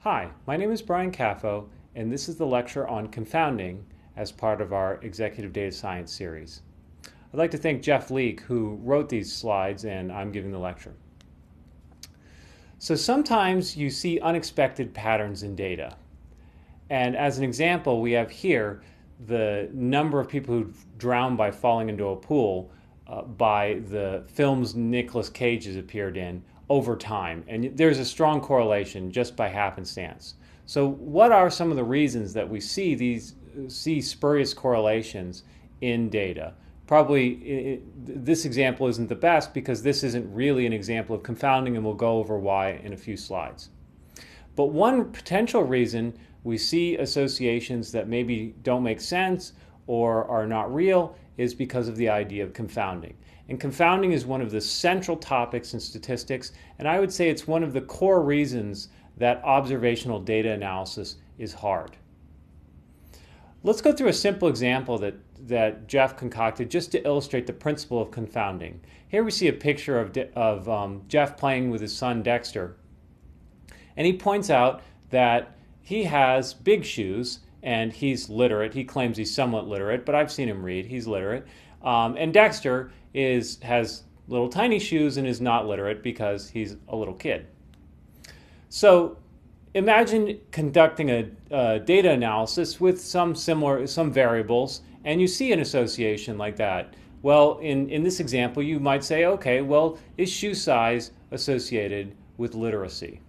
Hi, my name is Brian Caffo, and this is the lecture on confounding as part of our Executive Data Science series. I'd like to thank Jeff Leake, who wrote these slides, and I'm giving the lecture. So sometimes you see unexpected patterns in data. And as an example, we have here the number of people who drowned by falling into a pool by the films Nicolas Cage has appeared in over time. And there's a strong correlation just by happenstance. So what are some of the reasons that we see spurious correlations in data? Probably this example isn't the best because this isn't really an example of confounding, and we'll go over why in a few slides. But one potential reason we see associations that maybe don't make sense or are not real is because of the idea of confounding. And confounding is one of the central topics in statistics, and I would say it's one of the core reasons that observational data analysis is hard. Let's go through a simple example that Jeff concocted just to illustrate the principle of confounding. Here we see a picture of Jeff playing with his son Dexter, and he points out that he has big shoes and he's literate. He claims he's somewhat literate, but I've seen him read. He's literate. And Dexter has little tiny shoes and is not literate because he's a little kid. So imagine conducting a data analysis with some variables, and you see an association like that. Well, in this example, you might say, okay, well, is shoe size associated with literacy?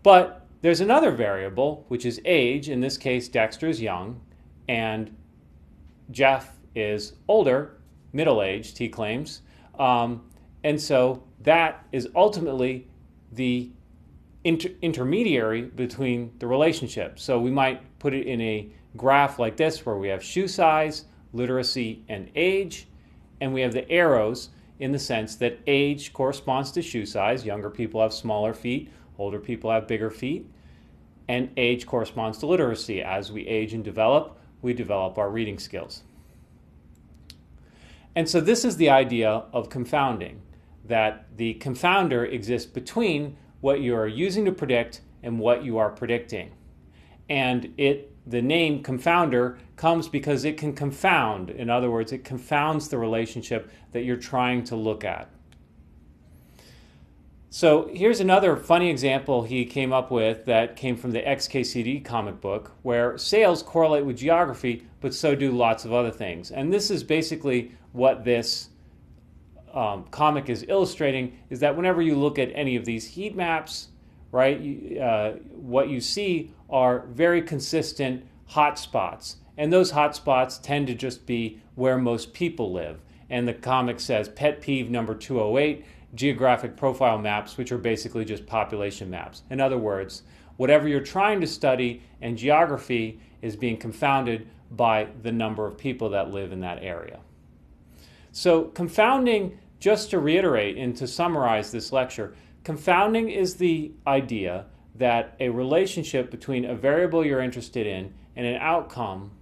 But there's another variable, which is age. In this case, Dexter is young, and Jeff is older, middle-aged, he claims. And so that is ultimately the intermediary between the relationship. So we might put it in a graph like this where we have shoe size, literacy, and age, and we have the arrows in the sense that age corresponds to shoe size. Younger people have smaller feet, older people have bigger feet, and age corresponds to literacy. As we age and develop, we develop our reading skills. And so this is the idea of confounding, that the confounder exists between what you are using to predict and what you are predicting. And the name confounder comes because it can confound. In other words, it confounds the relationship that you're trying to look at. So here's another funny example he came up with that came from the XKCD comic book, where sales correlate with geography, but so do lots of other things. And this is basically what this comic is illustrating, is that whenever you look at any of these heat maps, right, what you see are very consistent hot spots. And those hot spots tend to just be where most people live. And the comic says, pet peeve number 208, geographic profile maps, which are basically just population maps. In other words, whatever you're trying to study and geography is being confounded by the number of people that live in that area. So confounding, just to reiterate and to summarize this lecture, confounding is the idea that a relationship between a variable you're interested in and an outcome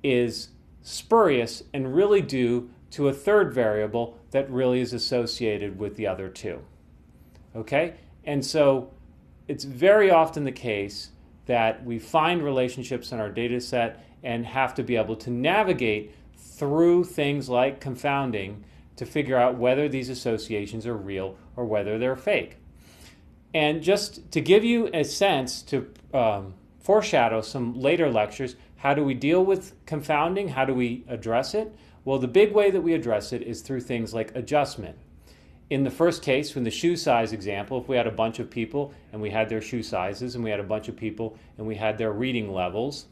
is spurious and really due to a third variable that really is associated with the other two. Okay? And so it's very often the case that we find relationships in our data set and have to be able to navigate through things like confounding to figure out whether these associations are real or whether they're fake. And just to give you a sense, to foreshadow some later lectures, how do we deal with confounding? How do we address it? Well, the big way that we address it is through things like adjustment. In the first case, from the shoe size example, if we had a bunch of people and we had their shoe sizes, and we had a bunch of people and we had their reading levels,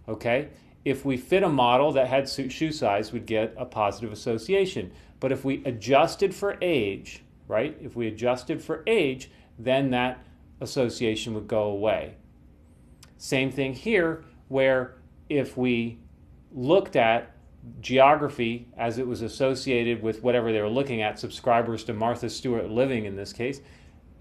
okay? If we fit a model that had shoe size, we'd get a positive association. But if we adjusted for age, right? If we adjusted for age, then that association would go away. Same thing here, where if we looked at geography as it was associated with whatever they were looking at, subscribers to Martha Stewart Living in this case,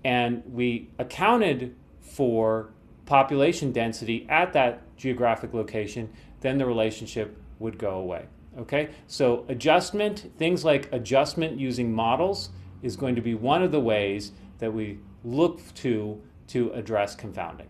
and we accounted for population density at that geographic location, then the relationship would go away. Okay, so adjustment, things like adjustment using models is going to be one of the ways that we look to to address confounding.